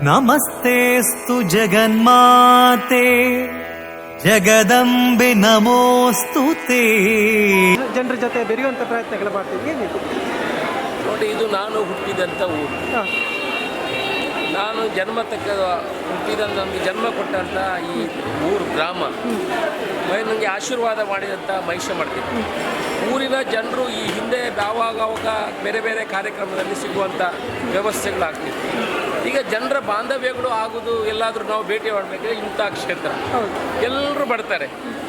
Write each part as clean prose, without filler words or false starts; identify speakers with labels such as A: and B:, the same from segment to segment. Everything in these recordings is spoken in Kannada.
A: ನಮಸ್ತೇಸ್ತು ಜಗನ್ಮಾತೆ ಜಗದಂಬೆ ನಮೋಸ್ತುತೇ.
B: ಜನರ ಜೊತೆ ಬೆರೆಯುವಂಥ ಪ್ರಯತ್ನಗಳು ಮಾಡ್ತೀವಿ. ಏನಿದೆ
C: ನೋಡಿ, ಇದು ನಾನು ಹುಟ್ಟಿದಂಥ ಊರು. ನಾನು ಹುಟ್ಟಿದಂಥ ನನಗೆ ಜನ್ಮ ಕೊಟ್ಟಂಥ ಈ ಊರು ಗ್ರಾಮ ನನಗೆ ಆಶೀರ್ವಾದ ಮಾಡಿದಂಥ ಮಹಿಷ ಮಾಡ್ತೀನಿ. ಊರಿನ ಜನರು ಈ ಹಿಂದೆ ಆವಾಗ ಬೇರೆ ಬೇರೆ ಕಾರ್ಯಕ್ರಮದಲ್ಲಿ ಸಿಗುವಂಥ ವ್ಯವಸ್ಥೆಗಳಾಗ್ತಿತ್ತು. ಈಗ ಜನರ ಬಾಂಧವ್ಯಗಳು ಆಗೋದು ಎಲ್ಲಾದರೂ ನಾವು ಭೇಟಿ ಮಾಡಬೇಕಾದ್ರೆ ಇಂಥ ಕ್ಷೇತ್ರ ಎಲ್ಲರೂ ಬರ್ತಾರೆ.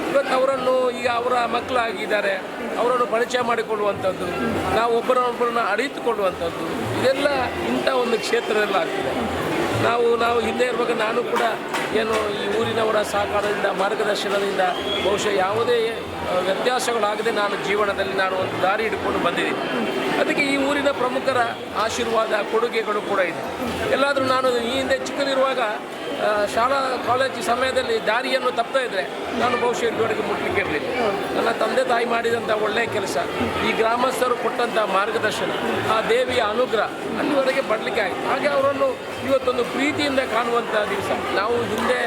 C: ಇವತ್ತು ಅವರನ್ನು ಈಗ ಅವರ ಮಕ್ಕಳಾಗಿದ್ದಾರೆ, ಅವರನ್ನು ಪರಿಚಯ ಮಾಡಿಕೊಳ್ಳುವಂಥದ್ದು, ನಾವು ಒಬ್ಬರನ್ನೊಬ್ಬರನ್ನ ಅರಿತುಕೊಳ್ಳುವಂಥದ್ದು, ಇದೆಲ್ಲ ಇಂಥ ಒಂದು ಕ್ಷೇತ್ರದಲ್ಲಿ ಆಗ್ತಿದೆ. ನಾವು ಹಿಂದೆ ಇರುವಾಗ ನಾನು ಕೂಡ ಏನು ಈ ಊರಿನವರ ಸಹಕಾರದಿಂದ ಮಾರ್ಗದರ್ಶನದಿಂದ ಬಹುಶಃ ಯಾವುದೇ ವ್ಯತ್ಯಾಸಗಳಾಗದೆ ನಾನು ಜೀವನದಲ್ಲಿ ಒಂದು ದಾರಿ ಹಿಡ್ಕೊಂಡು ಬಂದಿದ್ದೀನಿ. ಅದಕ್ಕೆ ಈ ಊರಿನ ಪ್ರಮುಖರ ಆಶೀರ್ವಾದ ಕೊಡುಗೆಗಳು ಕೂಡ ಇದೆ. ಎಲ್ಲಾದರೂ ನಾನು ಈ ಹಿಂದೆ ಚಿಕ್ಕದಿರುವಾಗ ಶಾಲಾ ಕಾಲೇಜು ಸಮಯದಲ್ಲಿ ದಾರಿಯನ್ನು ತಪ್ತಾ ಇದ್ದರೆ ನಾನು ಬಹುಶಃ ಇಲ್ಲಿವರೆಗೆ ಮುಟ್ಲಿಕ್ಕೆ ಇರಲಿಲ್ಲ. ನನ್ನ ತಂದೆ ತಾಯಿ ಮಾಡಿದಂಥ ಒಳ್ಳೆಯ ಕೆಲಸ, ಈ ಗ್ರಾಮಸ್ಥರು ಕೊಟ್ಟಂಥ ಮಾರ್ಗದರ್ಶನ, ಆ ದೇವಿಯ ಅನುಗ್ರಹ ಅಲ್ಲಿವರೆಗೆ ಬರಲಿಕ್ಕೆ ಆಯಿತು. ಹಾಗೆ ಅವರನ್ನು ಇವತ್ತೊಂದು ಪ್ರೀತಿಯಿಂದ ಕಾಣುವಂಥ ದಿವಸ. ನಾವು ಹಿಂದೆ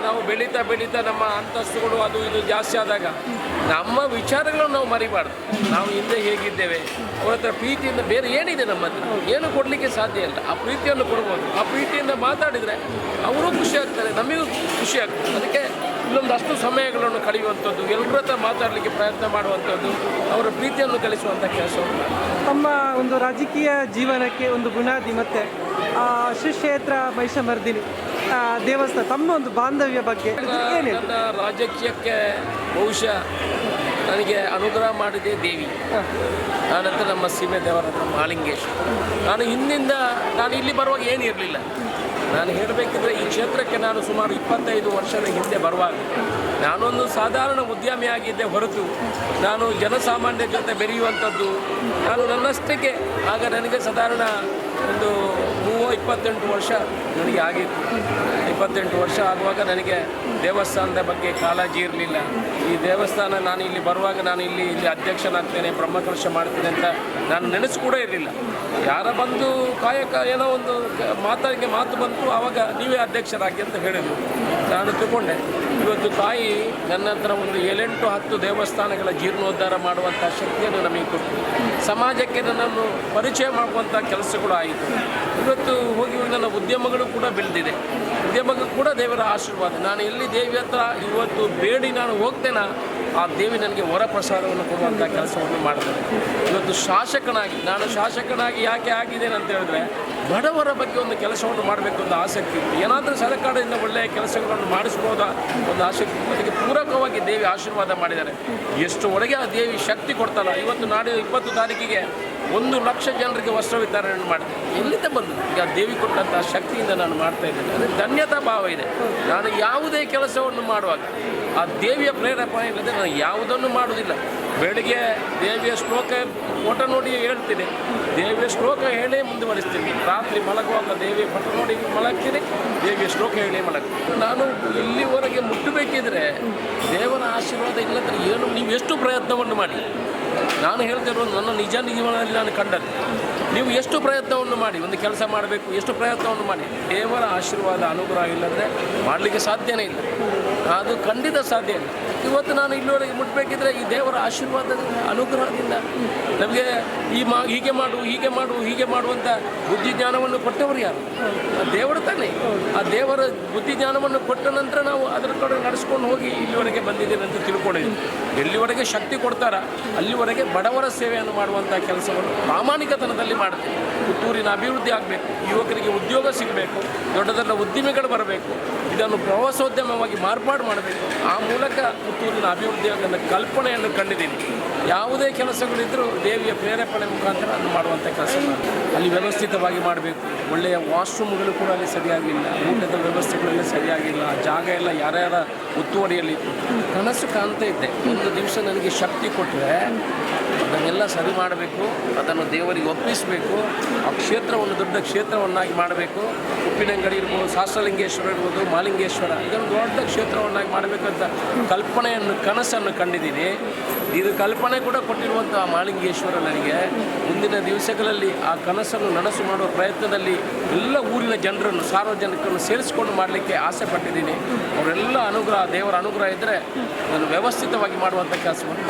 C: ನಾವು ಬೆಳೀತಾ ನಮ್ಮ ಅಂತಸ್ತುಗಳು ಅದು ಇದು ಜಾಸ್ತಿ ಆದಾಗ ನಮ್ಮ ವಿಚಾರಗಳನ್ನು ನಾವು ಮರಿಬಾರ್ದು. ನಾವು ಹಿಂದೆ ಹೇಗಿದ್ದೇವೆ, ಅವ್ರ ಹತ್ರ ಪ್ರೀತಿಯಿಂದ ಬೇರೆ ಏನಿದೆ ನಮ್ಮ ಹತ್ರ, ಏನು ಕೊಡಲಿಕ್ಕೆ ಸಾಧ್ಯ ಇಲ್ಲ. ಆ ಪ್ರೀತಿಯನ್ನು ಕೊಡ್ಬೋದು. ಆ ಪ್ರೀತಿಯಿಂದ ಮಾತಾಡಿದರೆ ಅವರೂ ಖುಷಿ ಆಗ್ತಾರೆ, ನಮಗೂ ಖುಷಿ ಆಗ್ತದೆ. ಅದಕ್ಕೆ ಇಲ್ಲೊಂದಷ್ಟು ಸಮಯಗಳನ್ನು ಕಳೆಯುವಂಥದ್ದು, ಎಲ್ಲರ ಹತ್ರ ಮಾತಾಡಲಿಕ್ಕೆ ಪ್ರಯತ್ನ ಮಾಡುವಂಥದ್ದು, ಅವರ ಪ್ರೀತಿಯನ್ನು ಗಳಿಸುವಂಥ ಕೆಲಸವನ್ನು
B: ತಮ್ಮ ಒಂದು ರಾಜಕೀಯ ಜೀವನಕ್ಕೆ ಒಂದು ಬುನಾದಿ ಮತ್ತು ಶ್ರೀ ಕ್ಷೇತ್ರ ಮಹಿಷಮರ್ದಿನಿ ದೇವಸ್ಥಾನ ತಮ್ಮ ಒಂದು ಬಾಂಧವ್ಯ ಬಗ್ಗೆ ಏನಿದೆ?
C: ನನ್ನ ರಾಜಕೀಯಕ್ಕೆ ಬಹುಶಃ ನನಗೆ ಅನುಗ್ರಹ ಮಾಡಿದೆ ದೇವಿ. ಆನಂತರ ನಮ್ಮ ಸೀಮೆ ದೇವರ ಮಹಾಲಿಂಗೇಶ್ವರ. ನಾನು ಹಿಂದಿಂದ ಇಲ್ಲಿ ಬರುವಾಗ ಏನಿರಲಿಲ್ಲ. ನಾನು ಹೇಳಬೇಕಿದ್ರೆ ಈ ಕ್ಷೇತ್ರಕ್ಕೆ ನಾನು ಸುಮಾರು 25 ವರ್ಷದ ಹಿಂದೆ ಬರುವಾಗ ನಾನೊಂದು ಸಾಧಾರಣ ಉದ್ಯಮಿಯಾಗಿದ್ದೆ ಹೊರತು ನಾನು ಜನಸಾಮಾನ್ಯರ ಜೊತೆ ಬೆರೆಯುವಂಥದ್ದು ನಾನು ನನ್ನಷ್ಟಕ್ಕೆ ಆಗ ನನಗೆ ಸಾಧಾರಣ ಒಂದು 28 ವರ್ಷ ನನಗೆ ಆಗಿತ್ತು. 28 ವರ್ಷ ಆಗುವಾಗ ನನಗೆ ದೇವಸ್ಥಾನದ ಬಗ್ಗೆ ಕಾಳಜಿ ಇರಲಿಲ್ಲ. ಈ ದೇವಸ್ಥಾನ ನಾನು ಇಲ್ಲಿ ಬರುವಾಗ ನಾನು ಇಲ್ಲಿ ಅಧ್ಯಕ್ಷನಾಗ್ತೇನೆ, ಬ್ರಹ್ಮಕಲಶ ಮಾಡ್ತೇನೆ ಅಂತ ನಾನು ನೆನೆಸು ಕೂಡ ಇರಲಿಲ್ಲ. ಯಾರ ಬಂದು ಕಾಯಕ ಏನೋ ಒಂದು ಮಾತು ಬಂತು, ಆವಾಗ ನೀವೇ ಅಧ್ಯಕ್ಷರಾಗಿ ಅಂತ ಹೇಳಿದರು. ನಾನು ತಗೊಂಡೆ. ಇವತ್ತು ತಾಯಿ ನನ್ನ ಹತ್ರ ಒಂದು 7-10 ದೇವಸ್ಥಾನಗಳ ಜೀರ್ಣೋದ್ಧಾರ ಮಾಡುವಂಥ ಶಕ್ತಿಯನ್ನು ನಮಗೆ ಕೊಟ್ಟು ಸಮಾಜಕ್ಕೆ ನನ್ನನ್ನು ಪರಿಚಯ ಮಾಡುವಂಥ ಕೆಲಸಗಳು ಆಯಿತು. ಇವತ್ತು ಹೋಗಿ ನನ್ನ ಉದ್ಯಮಗಳು ಕೂಡ ಬೆಳೆದಿದೆ. ಉದ್ಯಮಕ್ಕೂ ಕೂಡ ದೇವರ ಆಶೀರ್ವಾದ. ನಾನು ಎಲ್ಲಿ ದೇವಿ ಹತ್ರ ಇವತ್ತು ಬೇಡಿ ನಾನು ಹೋಗ್ತೇನೆ, ಆ ದೇವಿ ನನಗೆ ವರಪ್ರಸಾದವನ್ನು ಕೊಡುವಂಥ ಕೆಲಸವನ್ನು ಮಾಡ್ತೇನೆ. ಇವತ್ತು ಶಾಸಕನಾಗಿ ಯಾಕೆ ಆಗಿದ್ದೇನೆ ಅಂತ ಹೇಳಿದ್ರೆ ಬಡವರ ಬಗ್ಗೆ ಒಂದು ಕೆಲಸವನ್ನು ಮಾಡಬೇಕು ಅಂತ ಆಸಕ್ತಿ ಇತ್ತು. ಏನಾದರೂ ಸರ್ಕಾರದಿಂದ ಒಳ್ಳೆಯ ಕೆಲಸಗಳನ್ನು ಮಾಡಿಸ್ಬೋದಾ ಒಂದು ಆಸಕ್ತಿ. ಅದಕ್ಕೆ ಪೂರಕವಾಗಿ ದೇವಿ ಆಶೀರ್ವಾದ ಮಾಡಿದ್ದಾರೆ. ಎಷ್ಟು ಒಳಗೆ ಆ ದೇವಿ ಶಕ್ತಿ ಕೊಡ್ತಾಳ. ಇವತ್ತು ನಾಡಿನ 20 ತಾರೀಕಿಗೆ 1 ಲಕ್ಷ ಜನರಿಗೆ ವಸ್ತ್ರ ವಿತರಣೆ ಮಾಡ್ತೀನಿ. ಎಲ್ಲಿಂದ ಬಂದು ಈಗ ದೇವಿ ಕೊಟ್ಟಂಥ ಶಕ್ತಿಯಿಂದ ನಾನು ಮಾಡ್ತಾ ಇದ್ದೇನೆ. ಅದಕ್ಕೆ ಧನ್ಯತಾ ಭಾವ ಇದೆ. ನಾನು ಯಾವುದೇ ಕೆಲಸವನ್ನು ಮಾಡುವಾಗ ಆ ದೇವಿಯ ಪ್ರೇರೇಪಣೆ ಇಲ್ಲದೆ ನಾನು ಯಾವುದನ್ನು ಮಾಡುವುದಿಲ್ಲ. ಬೆಳಿಗ್ಗೆ ದೇವಿಯ ಶ್ಲೋಕ ಫೋಟೋ ನೋಡಿ ಹೇಳ್ತೀನಿ, ದೇವಿಯ ಶ್ಲೋಕ ಹೇಳೇ ಮುಂದುವರಿಸ್ತೀನಿ. ರಾತ್ರಿ ಮಲಗುವಾಗ ದೇವಿಯ ಫೋಟೋ ನೋಡಿ ಮಲಗ್ತೀನಿ, ದೇವಿಯ ಶ್ಲೋಕ ಹೇಳೇ ಮಲಗ್ತೀನಿ. ನಾನು ಇಲ್ಲಿವರೆಗೆ ಮುಟ್ಟಬೇಕಿದ್ರೆ ದೇವರ ಆಶೀರ್ವಾದ ಇಲ್ಲದ್ರೆ ಏನು, ನೀವು ಎಷ್ಟು ಪ್ರಯತ್ನವನ್ನು ಮಾಡಿ, ನಾನು ಹೇಳ್ತಿರೋದು ನನ್ನ ನಿಜ ಜೀವನದಲ್ಲಿ ನಾನು ಕಂಡದ್ದು. ನೀವು ಎಷ್ಟು ಪ್ರಯತ್ನವನ್ನು ಮಾಡಿ ಒಂದು ಕೆಲಸ ಮಾಡಬೇಕು, ಎಷ್ಟು ಪ್ರಯತ್ನವನ್ನು ಮಾಡಿ, ದೇವರ ಆಶೀರ್ವಾದ ಅನುಗ್ರಹ ಇಲ್ಲಂದರೆ ಮಾಡಲಿಕ್ಕೆ ಸಾಧ್ಯನೇ ಇಲ್ಲ. ಅದು ಖಂಡಿತ ಸಾಧ್ಯ ಇಲ್ಲ. ಇವತ್ತು ನಾನು ಇಲ್ಲಿವರೆಗೆ ಮುಟ್ಟಬೇಕಿದ್ರೆ ಈ ದೇವರ ಆಶೀರ್ವಾದದ ಅನುಗ್ರಹದಿಂದ ನಮಗೆ ಹೀಗೆ ಮಾಡುವಂಥ ಬುದ್ಧಿ ಜ್ಞಾನವನ್ನು ಕೊಟ್ಟವರು ಯಾರು? ಆ ದೇವರು ತಾನೇ. ಆ ದೇವರ ಬುದ್ಧಿ ಜ್ಞಾನವನ್ನು ಕೊಟ್ಟ ನಂತರ ನಾವು ಅದರ ಕಡೆ ನಡೆಸ್ಕೊಂಡು ಹೋಗಿ ಇಲ್ಲಿವರೆಗೆ ಬಂದಿದ್ದೇನೆ ಅಂತ ತಿಳ್ಕೊಂಡಿದ್ದೀನಿ. ಎಲ್ಲಿವರೆಗೆ ಶಕ್ತಿ ಕೊಡ್ತಾರ ಅಲ್ಲಿವರೆಗೆ ಬಡವರ ಸೇವೆಯನ್ನು ಮಾಡುವಂಥ ಕೆಲಸವನ್ನು ಪ್ರಾಮಾಣಿಕತನದಲ್ಲಿ ಮಾಡ್ತೀವಿ. ಪುತ್ತೂರಿನ ಅಭಿವೃದ್ಧಿ ಆಗಬೇಕು, ಯುವಕರಿಗೆ ಉದ್ಯೋಗ ಸಿಗಬೇಕು, ದೊಡ್ಡ ದೊಡ್ಡ ಉದ್ದಿಮೆಗಳು ಬರಬೇಕು, ಇದನ್ನು ಪ್ರವಾಸೋದ್ಯಮವಾಗಿ ಮಾರ್ಪಾಡು ಮಾಡಬೇಕು. ಆ ಮೂಲಕ ಪುತ್ತೂರಿನ ಅಭಿವೃದ್ಧಿಯ ಕಲ್ಪನೆಯನ್ನು ಕಂಡಿದ್ದೀನಿ. ಯಾವುದೇ ಕೆಲಸಗಳಿದ್ದರೂ ದೇವಿಯ ಪ್ರೇರೇಪಣೆ ಮುಖಾಂತರ ಅದು ಮಾಡುವಂಥ ಕೆಲಸ ಅಲ್ಲಿ ವ್ಯವಸ್ಥಿತವಾಗಿ ಮಾಡಬೇಕು. ಒಳ್ಳೆಯ ವಾಶ್ರೂಮ್ಗಳು ಕೂಡ ಅಲ್ಲಿ ಸರಿಯಾಗಿಲ್ಲ, ಊಟದ ವ್ಯವಸ್ಥೆಗಳೆಲ್ಲ ಸರಿಯಾಗಿಲ್ಲ, ಜಾಗ ಎಲ್ಲ ಯಾರ್ಯಾರ ಒತ್ತುವರಿಯಲ್ಲಿ ಕನಸು ಕಾಣ್ತಾ ಇದ್ದೆ. ಒಂದು ದಿವಸ ನನಗೆ ಶಕ್ತಿ ಕೊಟ್ಟರೆ ಅದನ್ನೆಲ್ಲ ಸರಿ ಮಾಡಬೇಕು, ಅದನ್ನು ದೇವರಿಗೆ ಒಪ್ಪಿಸಬೇಕು. ಆ ಕ್ಷೇತ್ರವನ್ನು ದೊಡ್ಡ ಕ್ಷೇತ್ರವನ್ನಾಗಿ ಮಾಡಬೇಕು. ಉಪ್ಪಿನಂಗಡಿ ಇರ್ಬೋದು, ಶಾಸ್ತ್ರಲಿಂಗೇಶ್ವರ ಇರ್ಬೋದು, ಮಹಾಲಿಂಗೇಶ್ವರ, ಇದನ್ನು ದೊಡ್ಡ ಕ್ಷೇತ್ರವನ್ನಾಗಿ ಮಾಡಬೇಕಂತ ಕಲ್ಪನೆಯನ್ನು ಕನಸನ್ನು ಕಂಡಿದ್ದೀನಿ. ಇದು ಕಲ್ಪನೆ ಕೂಡ ಕೊಟ್ಟಿರುವಂಥ ಮಾಳಿಂಗೇಶ್ವರ ನನಗೆ ಮುಂದಿನ ದಿವಸಗಳಲ್ಲಿ ಆ ಕನಸನ್ನು ನನಸು ಮಾಡುವ ಪ್ರಯತ್ನದಲ್ಲಿ ಎಲ್ಲ ಊರಿನ ಜನರನ್ನು ಸಾರ್ವಜನಿಕರನ್ನು ಸೇರಿಸಿಕೊಂಡು ಮಾಡಲಿಕ್ಕೆ ಆಸೆ ಪಟ್ಟಿದ್ದೀನಿ. ಅವರೆಲ್ಲ ಅನುಗ್ರಹ, ದೇವರ ಅನುಗ್ರಹ ಇದ್ದರೆ ನಾನು ವ್ಯವಸ್ಥಿತವಾಗಿ ಮಾಡುವಂಥ ಕೆಲಸವನ್ನು ಮಾಡ್ತೀನಿ.